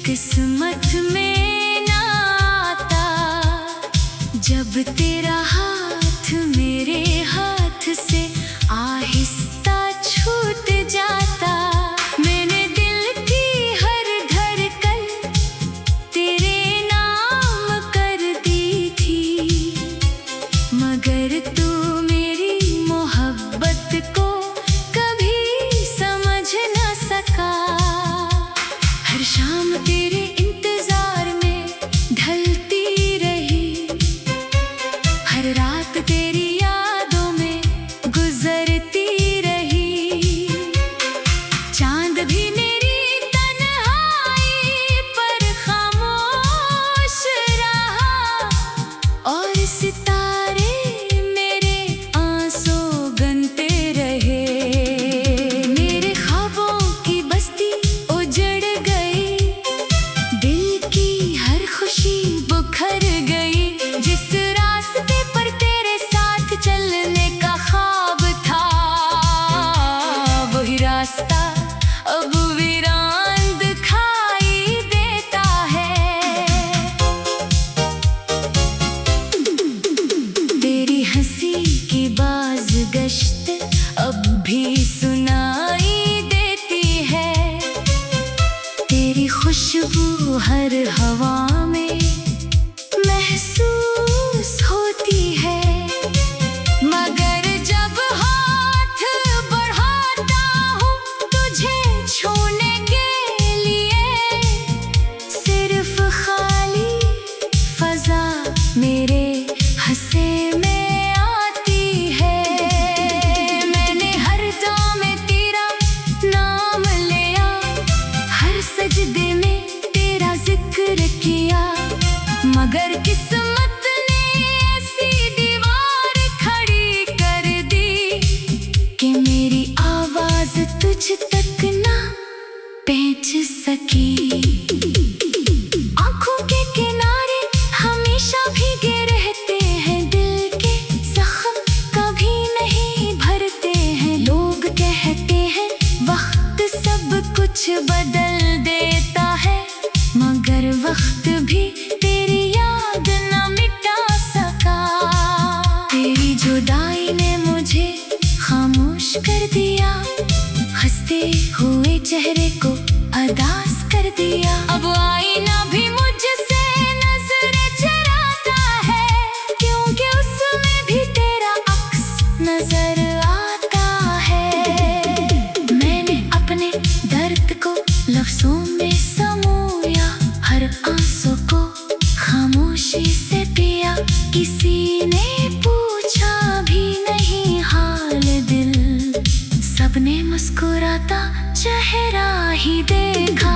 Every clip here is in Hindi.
किस्मत में ना आता, जब तेरा हाथ मेरे हाथ से आहिस्ता छूट जाता। मैंने दिल की हर धड़कन तेरे नाम कर दी थी, मगर तू मेरी मोहब्बत को कभी समझ न सका। हर शाम तेरे इंतजार में ढलती रही, हर रात तेरी यादों में गुजरती रही। चांद भी मेरी तन्हाई पर खामोश रहा, और सितारे मेरे आंसू गनते रहे। मेरे ख्वाबों की बस्ती उजड़ गई, दिल की हर खुशी बुखर गई। जिस रास्ते पर तेरे साथ चलने का ख्वाब था, वही रास्ता अब वीरान दिखाई देता है। तेरी हंसी की बाज़गश्त अब भी सुनाई देती है, तेरी खुशबू हर हवा में महसूस होती है। मगर जब हाथ बढ़ाता हूँ तुझे छूने के लिए, सिर्फ खाली फजा मेरे हंसे में आती है। मैंने हर दाम में तेरा नाम लिया, हर सजदे में तेरा जिक्र किया, मगर किस्मत ने ऐसी दीवार खड़ी कर दी कि मेरी आवाज तुझ तक ना पहुंच सकी। आंखों के किनारे हमेशा भीगे रहते हैं, दिल के जख्म कभी नहीं भरते हैं। लोग कहते हैं वक्त सब कुछ बदल देता है, मगर वक्त भी तेरी याद न मिटा सका। तेरी जुदाई ने मुझे खामोश कर दिया, हंसते हुए चेहरे को अदास कर दिया। अब आईना भी मुझसे नजरें चुराता है, क्योंकि उसमें भी तेरा अक्स नजर आता है। मैंने अपने दर्द को लफ्जों में समोया, हर आंसू को खामोशी से पिया। किसी ने पूछा भी नहीं हाल दिल, सबने मुस्कुराता चेहरा ही देखा।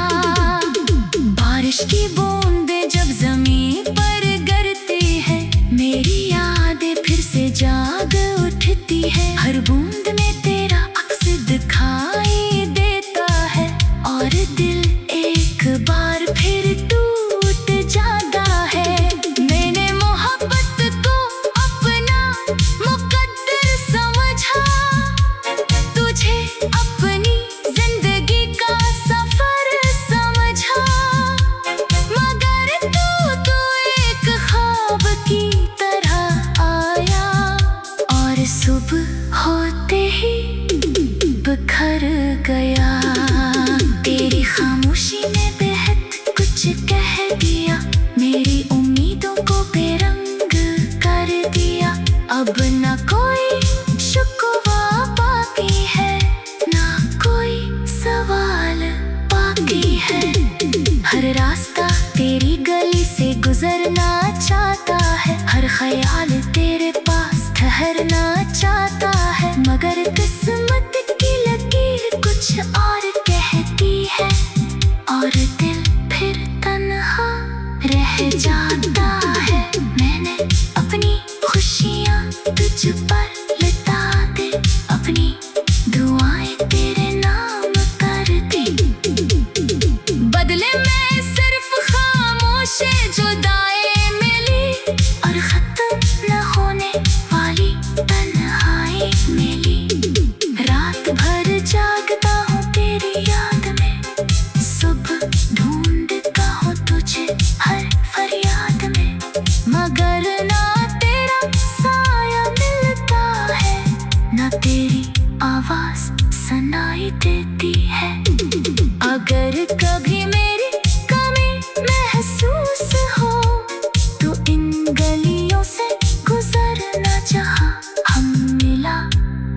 बारिश की बूंदें जब जमीन पर गिरती है, मेरी यादें फिर से जाग उठती है। हर बूंद में तेरा अक्स दिखाई देता है, और दिल एक बार फिर टूट जाता है। मैंने मोहब्बत को अपना मुकद्दर समझा, तुझे अपनी जिंदगी का सफर समझा, मगर तू एक ख्वाब की तरह आया, और सुबह होते ही बिखर गया। तेरी खामोशी ने बेहद कुछ कह दिया, मेरी उम्मीदों को बेरंग कर दिया। अब न कोई शिकवा बाकी है, ना कोई सवाल बाकी है। हर रास्ता तेरी गली से गुजरना चाहता है, हर ख्याल तेरे पास ठहरना चाहता है, मगर किस्मत की लकीर कुछ और कहती है, और दिल फिर तन्हा रह जाता है। मैंने अपनी खुशियाँ तुझ पर लुटा दी, अपनी दुआएं तेरे नाम कर दी। बदले में सिर्फ खामोश जुदाई मिली और खत्म न होने वाली तन्हाई मिली। रात भर जागता हूँ तेरी याद में, सुबह ढूंढता हूँ तुझे हर फरियाद में, मगर ना तेरा साया मिलता है, ना तेरी आवाज सुनाई देती है। अगर कभी मेरी कमी महसूस हो तो इन गलियों से गुजरना जहाँ हम मिला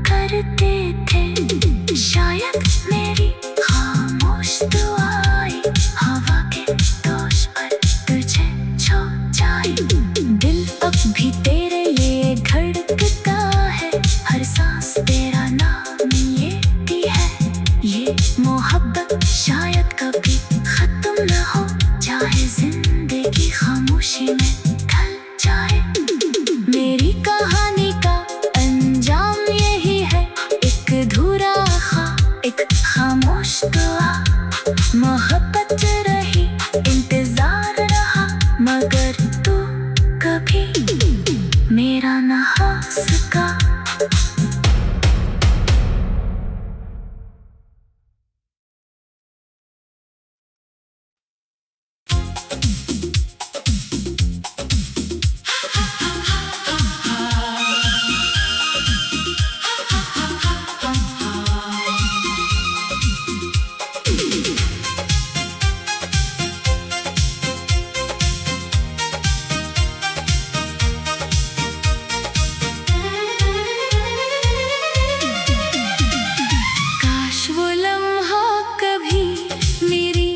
करते थे। शायद मेरी खामोश दुआएं हवा के दोष पर तुझे छू जाए। दिल अब भी तेरे लिए धड़कता है, हर सांस तेरा नाम लेती है। ये मोहब्बत शायद कभी खत्म न हो जाए, जिंदगी खामोशी में ढल जाए। मेरी कहानी का अंजाम यही है, एक अधूरा एक खामोश दुआ। मोहब्बत रही, इंतजार रहा, मगर तू कभी मेरा न हो सका। काश वो लम्हा कभी मेरी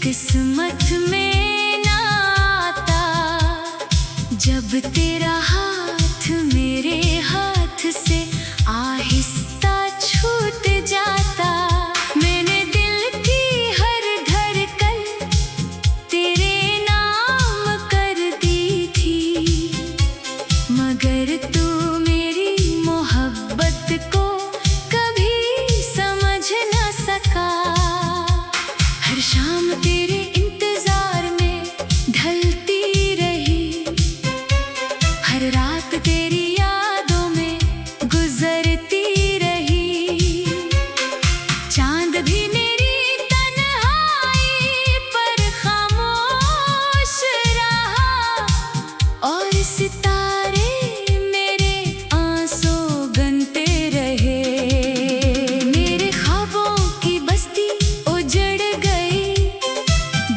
किस्मत में ना आता, जब तेरा हाथ मेरे हाथ से आहिस्ता छूट जाता। मैंने दिल की हर धड़कन तेरे नाम कर दी थी, मगर तू मेरी मोहब्बत को कभी समझ न सका। हर शाम तेरे इंतजार में ढलती रही, हर रात तेरी यादों में गुजरती रही। चांद भी मेरी तन्हाई पर खामोश रहा, और सितारे मेरे आंसू गनते रहे। मेरे ख्वाबों की बस्ती उजड़ गई,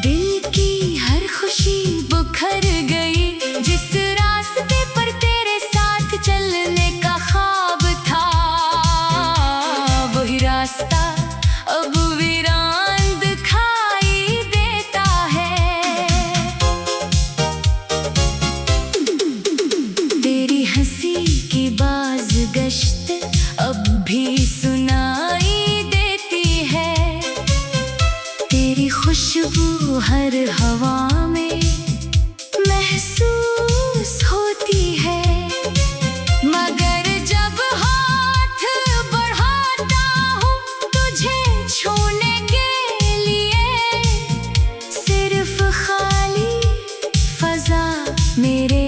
दिल की हर खुशी बुखर गई। जिस रास्ते पर तेरे साथ चलने का ख्वाब था, वही रास्ता अब वीरान दिखाई देता है। तेरी हंसी की बाज़गश्त अब भी सुनाई देती है, तेरी खुशबू हर हवा में महसूस होती है। मगर जब हाथ बढ़ाता हूँ तुझे छूने के लिए, सिर्फ खाली फजा मेरे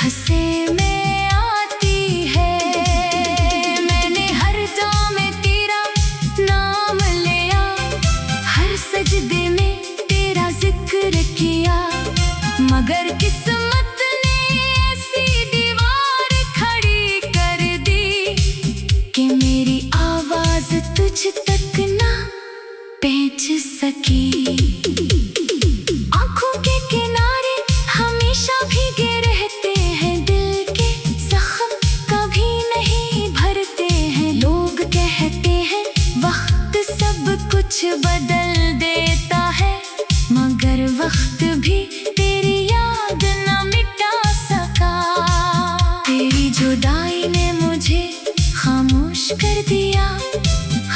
हंसे में आती है। मैंने हर दाम में तेरा नाम लिया, हर सजदे में तेरा जिक्र किया, मगर किस्मत ने ऐसी दीवार खड़ी कर दी कि मेरी आवाज तुझ तक ना पहुंच सकी। आंखों के किनारे हमेशा भीगे रहते हैं, दिल के जख्म कभी नहीं भरते हैं। लोग कहते हैं वक्त सब कुछ बदल देता है, मगर वक्त भी तेरी याद न मिटा सका। तेरी जुदाई ने मुझे खामोश कर दिया,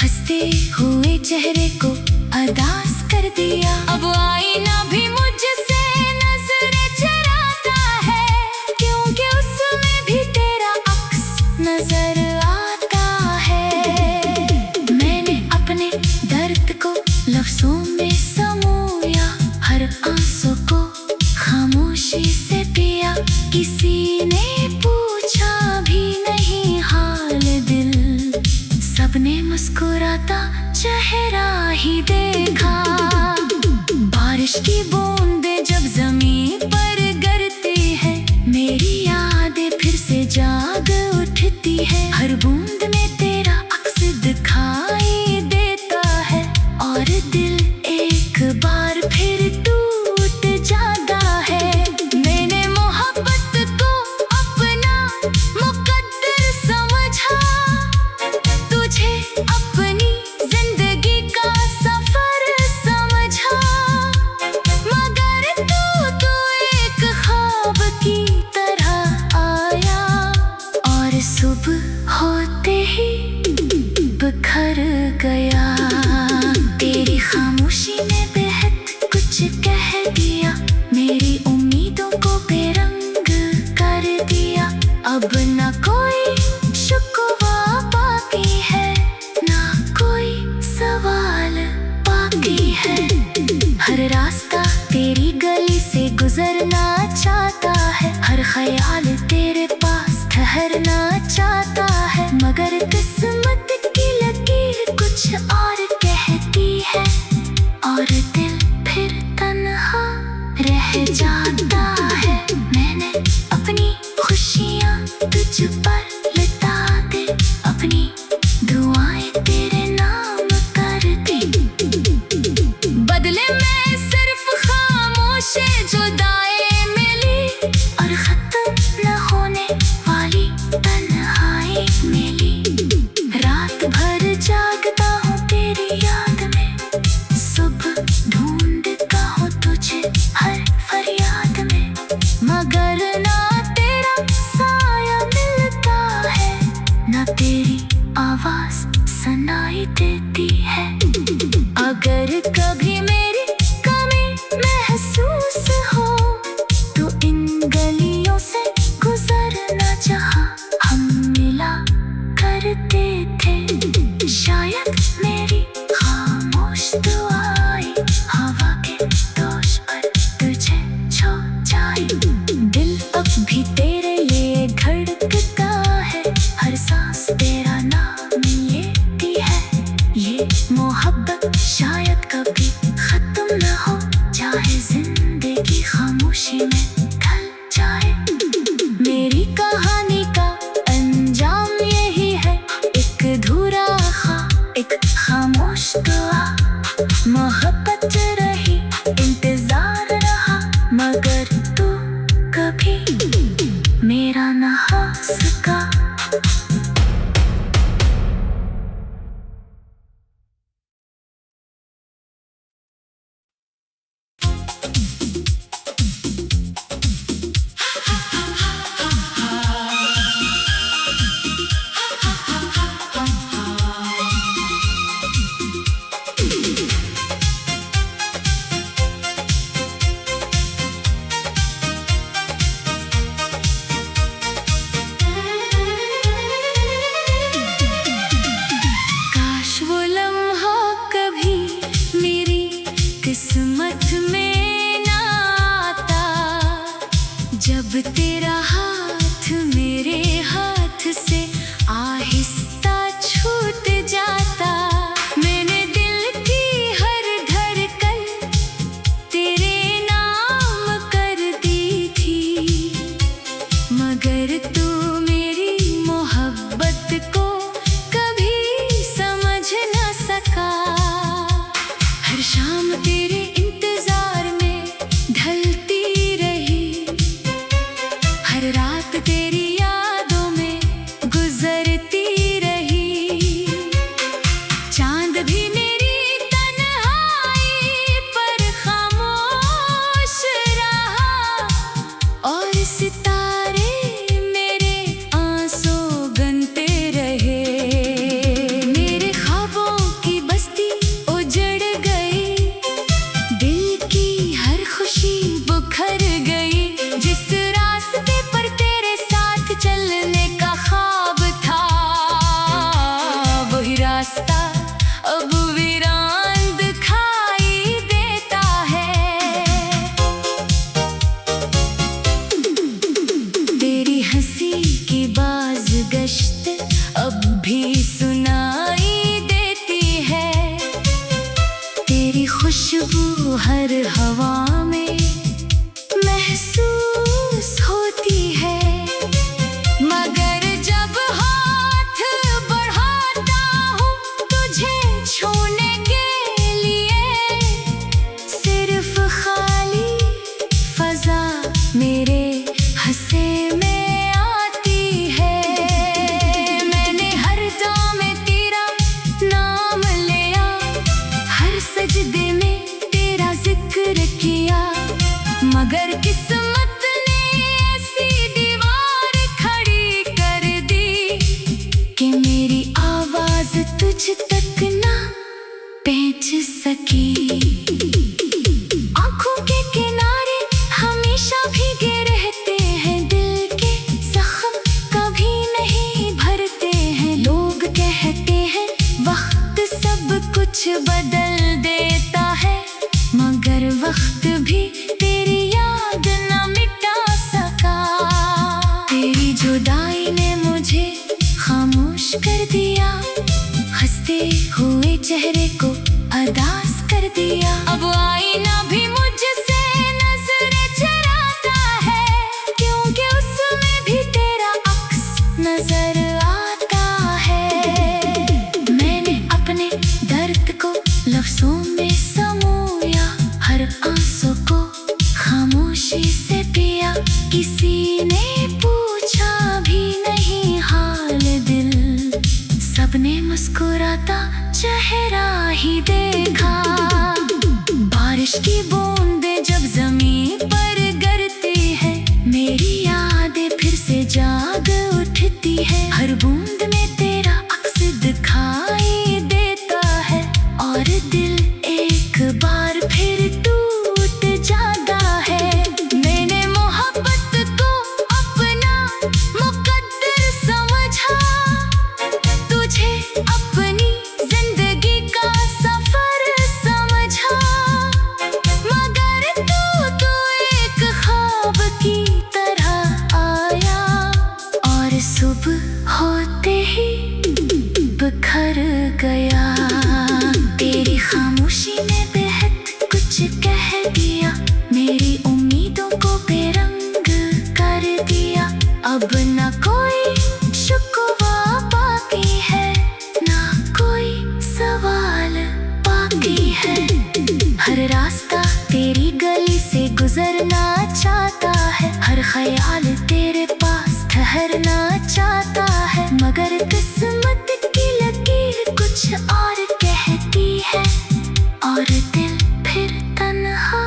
हंसते हुए चेहरे को अदास कर दिया। अब आईना भी मुझसे नजरें किसी ने पूछा भी नहीं हाल दिल, सबने मुस्कुराता चेहरा ही देखा। बारिश की बूंदें जब जमीन पर गिरती है, मेरी यादें फिर से जाग उठती है। हर बूंद में तेरा अक्स दिखाई देता है, और दिल एक बार फिर टूट जाता है। मैंने मोहब्बत को अपना मुकद्दर समझा, तुझे अपनी जिंदगी का सफर समझा, मगर तू एक ख्वाब की तरह आया, और सुबह होते ही बिखर गया। तेरी खामोशी ने बेहद कुछ कह दिया, मेरी उम्मीदों को बेरंग कर दिया। अब न कोई शिकवा बाकी है, ना कोई सवाल बाकी है। हर रास्ता तेरी गली से गुजरना चाहता है, हर ख्याल तेरे पास ठहरना चाहता है, मगर किस्मत की लकीर कुछ और कहती है, और दिल फिर तन्हा रह जाता है। मैंने अपनी खुशियाँ तुझ पर लुटा दी, अपनी दुआएं तेरे नाम कर दी, बदले में सिर्फ खामोश जुदाई मिली, और खत्म न होने वाली तन्हाई मिली। रात भर जागता हूँ तेरी याद में, सुबह ढूंढता हूँ तुझे हर फरियाद में, मगर ना तेरा साया मिलता है, ना तेरी आवाज सुनाई देती है। अगर कभी मेरी कमी महसूस हो, तो इन गलियों से गुजरना जहाँ हम मिला करते थे। शायद मेरी खामोश दुआएं हवा के दोष पर तुझे छू जाए। दिल अब भी तेरे लिए धड़कता है, हर सांस तेरा नाम लेती है। ये मोहब्बत शायद कभी खत्म न हो जाए, जिंदगी खामोशी में ढल जाए। मेरी कहानी का अंजाम यही है, एक अधूरा ख्वाब, एक खामोश दुआ। मोहब्बत रही, इंतजार रहा, मगर तू कभी मेरा न हो सका। किस्मत में ना आता, जब तेरा हाथ मेरे हाथ से आहिस्ता छूट जाता। मैंने दिल की हर धड़कन तेरे नाम कर दी थी, मगर तू मेरी मोहब्बत को कभी समझ न सका। हर शाम तेरे इंतजार में ढलती रही, हर रात तेरी यादों में गुजरती रही। चांद भी मेरी तन्हाई पर खामोश रहा, और सितारे मेरे आंसू गनते रहे। मेरे ख्वाबों की बस्ती उजड़ गई, दिल की हर खुशी बुखर गई। जिस रास्ते पर तेरे साथ चलने का ख्वाब था, वही रास्ता अब वीरान दिखाई देता है। मगर किस्मत ने ऐसी दीवार खड़ी कर दी कि मेरी आवाज तुझ तक ना पहुंच सकी। आंखों के किनारे हमेशा भीगे रहते हैं, दिल के जख्म कभी नहीं भरते हैं। लोग कहते हैं वक्त सब कुछ बदल देता है, मगर वक्त भी तेरी याद न मिटा सका। तेरी जुदाई ने मुझे खामोश कर दिया, हंसते हुए चेहरे को अदास कर दिया। अब आईना भी मुझसे नजरें चुराता है, क्योंकि उसमें भी तेरा अक्स नजर आता है। मैंने अपने दर्द को लफ्जों में समोया, हर आंसू को खामोशी से पिया। किसी ने पूछा भी नहीं हाल दिल, सबने मुस्कुराता चेहरा ही देखा। बारिश की बूंदें जब जमीन पर गिरती है, मेरी यादें फिर से जाग उठती है। हर बूंद में तेरा अक्स दिखाई देता है, और दिल एक बार फिर टूट जाता है। मैंने मोहब्बत को अपना मुकद्दर समझा, तुझे अपनी जिंदगी का सफर समझा। मगर तू एक ख्वाब की तरह आया, और सुबह होते ही बिखर गया। तेरी खामोशी ने बेहद कुछ कह दिया, मेरी उम्मीदों को बेरंग कर दिया। अब न कोई शिकवा बाकी है, ना कोई सवाल बाकी है। हर रास्ता तेरी गली से गुजरना चाहता है, हर ख्याल तेरे पास ठहरना चाहता है। मगर किस्मत की लकीर कुछ और कहती है, और दिल फिर तन्हा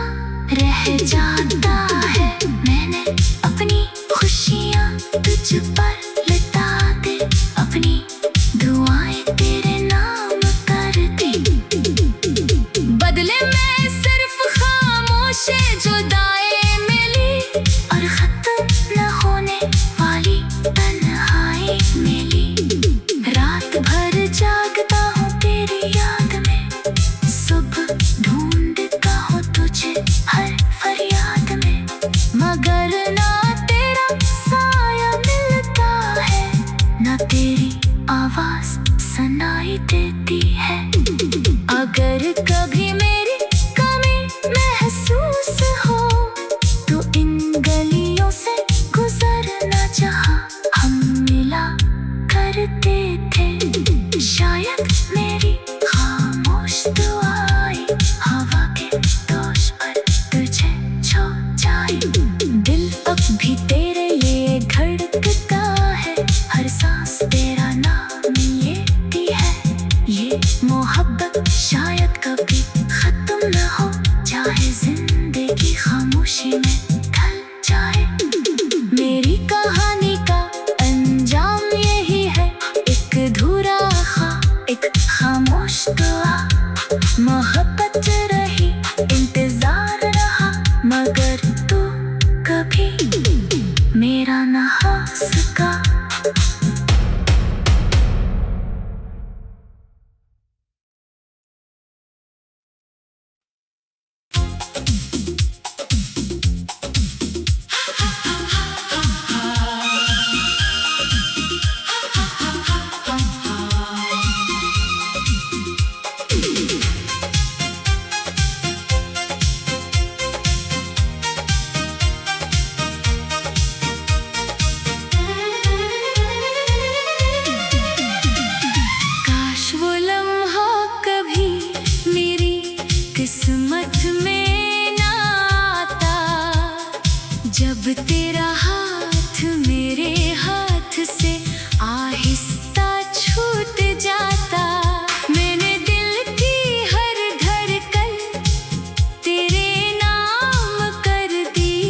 रह जाता है। मैंने अपनी खुशियाँ तुझ पर लुटा दी, अपनी दुआएं तेरे नाम कर दी। बदले में सिर्फ खामोश जुदाई मिली, और खत्म न होने वाली तन्हाई मिली। रात भर जागता हूँ तेरी याद में, सुबह ढूंढता हूँ तुझे हर फरियाद में। मगर ना तेरा साया मिलता है, ना तेरी आवाज सुनाई देती है। अगर कभी मेरी कमी महसूस हो, तो इन गलियों से गुजरना जहाँ हम मिला करते थे। शायद मेरी खामोश दुआएं हवा के दोष पर तुझे छू जाए। दिल अब भी तेरे लिए धड़कता है, हर सांस तेरा नाम लेती है। ये मोहब्बत शायद कभी खत्म न हो जाए, जिंदगी खामोशी में ढल जाए। मेरी कहानी का अंजाम यही है, एक अधूरा ख्वाब, एक खामोश दुआ। मोहब्बत रही, इंतजार रहा, मगर तू कभी मेरा न हो सका। जब तेरा हाथ मेरे हाथ से आहिस्ता छूट जाता, मैंने दिल की हर धड़कन तेरे नाम कर दी।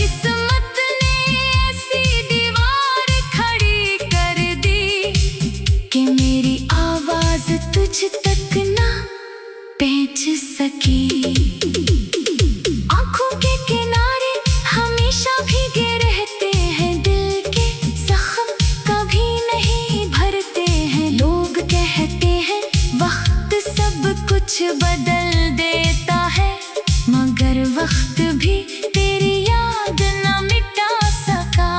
किस्मत ने ऐसी दीवार खड़ी कर दी कि मेरी आवाज तुझ तक ना पहुंच सकी। आंखों के किनारे हमेशा भीगे रहते हैं, दिल के जख्म कभी नहीं भरते हैं। लोग कहते हैं वक्त सब कुछ बदल देता है, मगर वक्त भी तेरी याद न मिटा सका।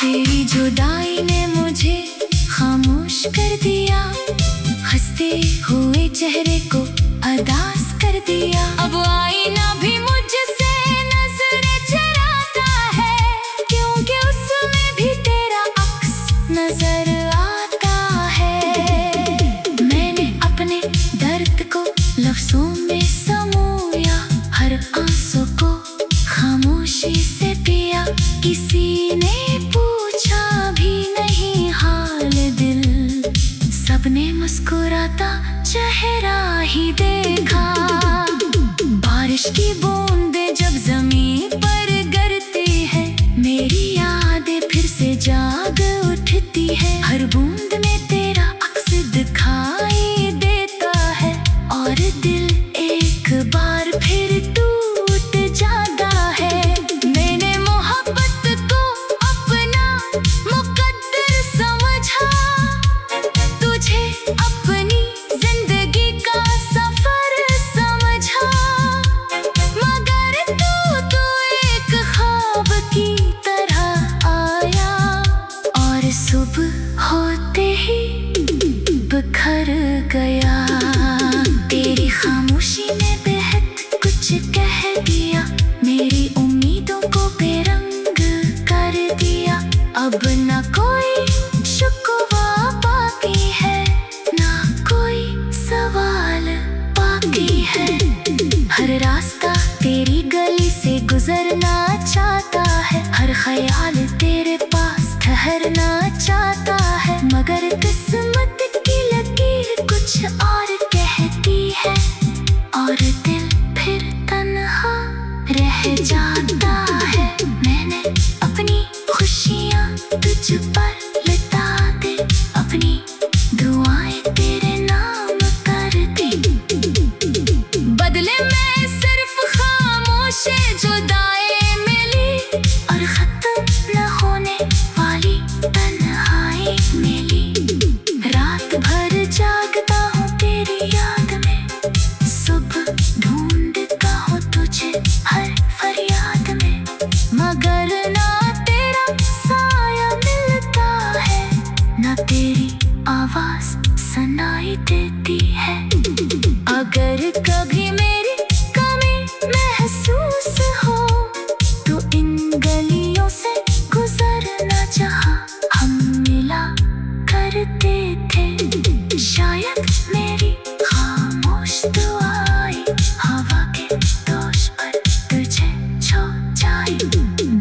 तेरी जुदाई ने मुझे खामोश कर दिया, हंसते हुए चेहरे को अदास कर दिया। अब आईना भी मुझसे नजरें चुराता है, क्योंकि उसमें भी तेरा अक्स नजर आता है। मैंने अपने दर्द को लफ्जों में समोया, हर आंसू को खामोशी से पिया। किसी ने पूछा भी नहीं हाल दिल, सबने मुस्कुराता चेहरा ही देखा। बारिश की बूंदें जब जमीन पर गिरती है, मेरी यादें फिर से जाग उठती है। हर बूंद में तेरा अक्स दिखाई देता है, और दिल एक बार फिर टूट जाता है। मैंने मोहब्बत को अपना मुकद्दर समझा, तुझे अपनी जिंदगी का सफर समझा। मगर तू एक ख्वाब की तरह आया, और सुबह होते ही बिखर गया। तेरी खामोशी ने बेहद कुछ कह दिया, मेरी उम्मीदों को बेरंग कर दिया। अब न कोई शिकवा बाकी है, ना कोई सवाल बाकी है। हर रास्ता तेरी गली से गुजरना चाहता है, हर ख्याल तेरे पास ठहरना चाहता है। मगर किस्मत की लकीर कुछ और कहती है, और दिल फिर तन्हा रह जाता है। मैंने अपनी खुशियाँ तुझ पर लुटा दी, अपनी दुआएं तेरे नाम कर दी। बदले में सिर्फ खामोश जुदाई मिली, और खत्म न होने वाली तन्हाई मिली। रात भर जागता हूँ तेरी याद में, सुबह ढूंढता हूँ तुझे हर फरियाद में। मगर ना तेरा साया मिलता है, ना तेरी आवाज सुनाई देती है। अगर कभी मेरी कमी महसूस हो, तो इन गलियों से गुजरना जहाँ हम मिला करते थे। शायद मेरी खामोश दुआएं हवा के दोष पर तुझे छू जाए।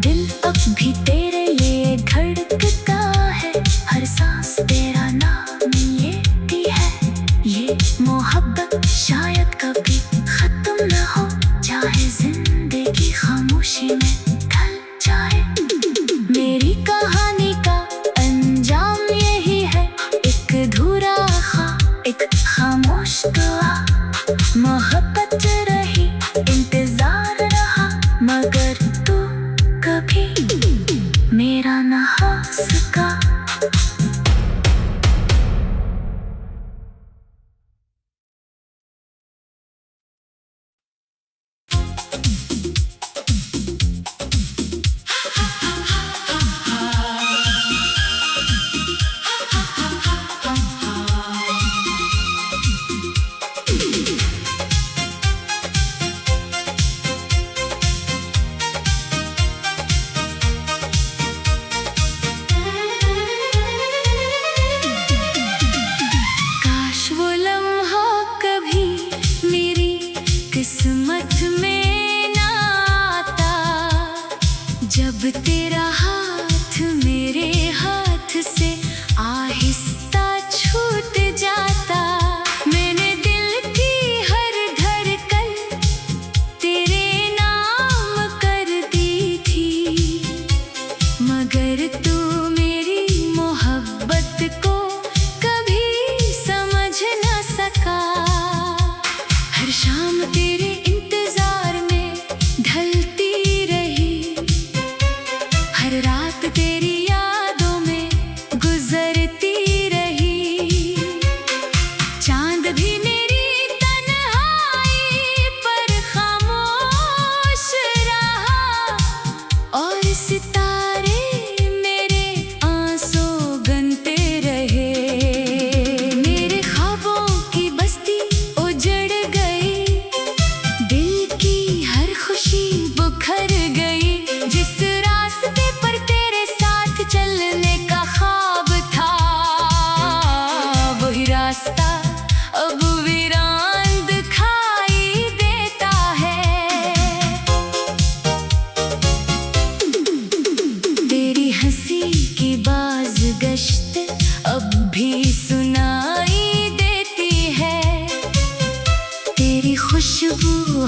दिल अब भी तेरे लिए धड़कता है, हर सांस तेरा नाम लेती है। ये मोहब्बत शायद कभी खत्म न हो जाए, जिंदगी खामोशी में ढल जाए। मेरी कहानी का अंजाम यही है, एक अधूरा ख्वाब, एक खामोश दुआ। मोहब्बत रही, इंतजार रहा, मगर तू कभी मेरा न हो सका। किस्मत में ना आता, जब तेरा हाथ मेरे हाथ से आहिस्ता छूट जाता। मैंने दिल की हर धड़कन तेरे नाम कर दी थी।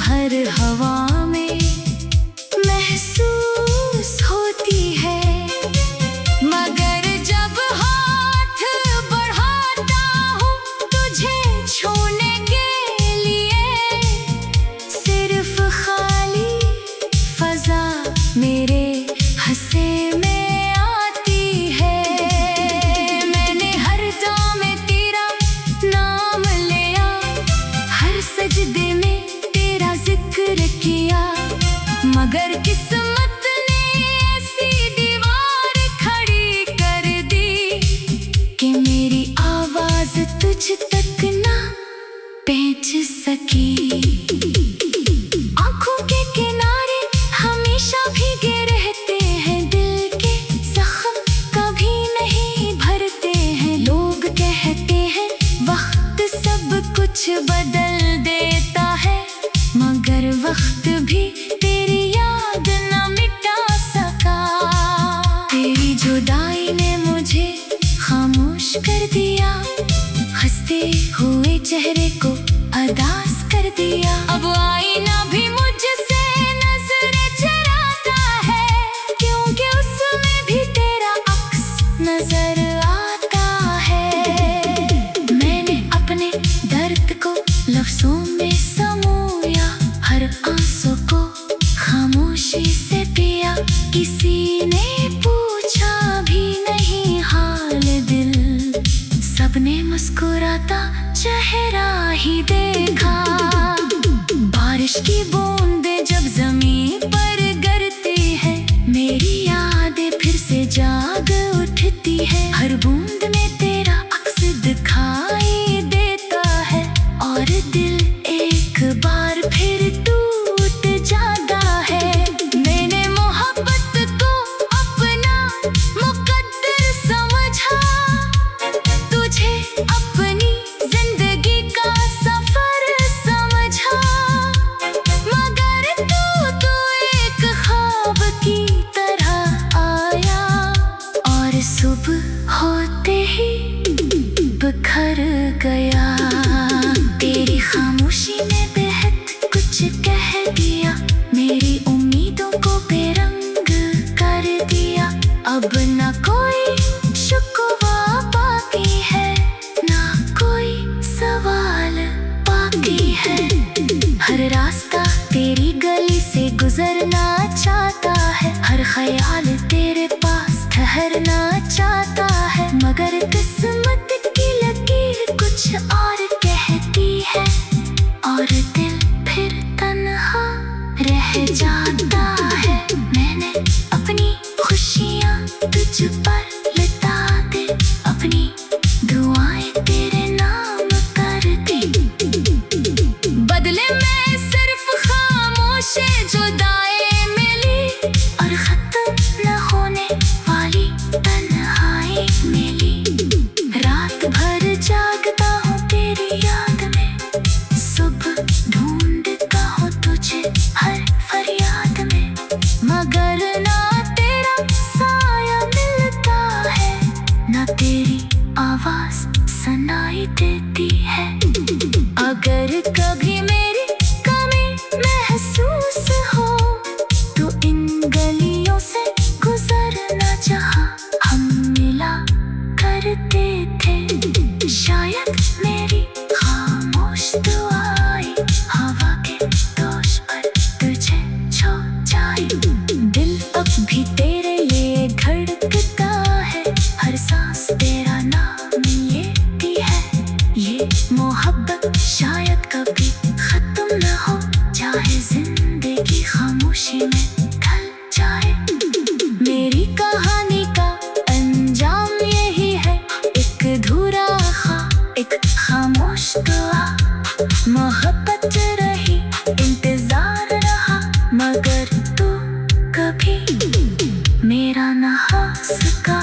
हर हवा में महसूस होती है। मगर जब हाथ बढ़ाता हूँ तुझे छूने के लिए, सिर्फ खाली फजा मेरे हंसे में आती है। मैंने हर दाम में तेरा नाम लिया, हर सजदे में तेरा जिक्र किया, मगर किस्मत ने ऐसी दीवार खड़ी कर दी कि मेरी आवाज तुझ तक ना पहुंच सकी। आंखों के किनारे हमेशा भीगे रहते हैं, दिल के जख्म कभी नहीं भरते हैं। लोग कहते हैं वक्त सब कुछ बदल देता है, मगर वक्त भी तेरी याद न मिटा सका। तेरी जुदाई ने मुझे खामोश कर दिया, हंसते हुए चेहरे को अदास कर दिया। अब आईना भी मुझसे नजरें चुराता है, क्योंकि उसमें भी तेरा अक्स नजर आता है। मैंने अपने दर्द को लफ्जों में समोया, हर आंसू को खामोशी से पिया। किसी ने पूछा भी नहीं हाल दिल, सबने मुस्कुराता चेहरा ही देखा। बारिश की बूंदें जब जमीन पर गिरती है, मेरी यादें फिर से जाग उठती है। हर बूंद में तेरा अक्स दिखाई देता है, और दिल एक बार फिर टूट जाता है। मैंने मोहब्बत को अपना मुकद्दर समझा, तुझे अपनी जिंदगी का सफर समझा, मगर तू एक ख्वाब की तरह आया, और सुबह होते ही बिखर गया। तेरी खामोशी ने बेहद कुछ कह दिया, मेरी उम्मीदों को बेरंग कर दिया। अब ना कोई शिकवा बाकी है, ना कोई सवाल बाकी है। हर रास्ता तेरी गली से गुजरना चाहता है, हर ख्याल तेरे पास ठहरना चाहता है, मगर किस्मत की लकीर कुछ और कहती है, और दिल फिर तन्हा रह जाता है। मैंने अपनी खुशियाँ तुझ पर लुटा दे, अपनी दुआएं तेरे नाम कर दी, बदले में सिर्फ खामोश जुदाई मिली, और खत्म न होने वाली तन्हाई मिली। रात भर जागता हूँ तेरी याद में, सुबह ढूंढता हूँ तुझे हर फरियाद में, मगर ना तेरा साया मिलता है, ना तेरी आवाज सुनाई देती है। अगर कभी मेरी कमी महसूस हो तो इन गलियों से गुजरना जहाँ हम मिला करते थे। शायद मेरी खामोश दुआएं हवा के दोष पर तुझे छू जाए। दिल अब भी तेरे लिए धड़कता है, हर सांस तेरा नाम लेती है। ये मोहब्बत शायद कभी खत्म न हो जाए, जिंदगी खामोशी में ढल जाए। मेरी कहानी का अंजाम यही है, एक अधूरा ख्वाब, एक खामोश दुआ। मोहब्बत रही, इंतजार रहा, मगर तू कभी मेरा न हो सका।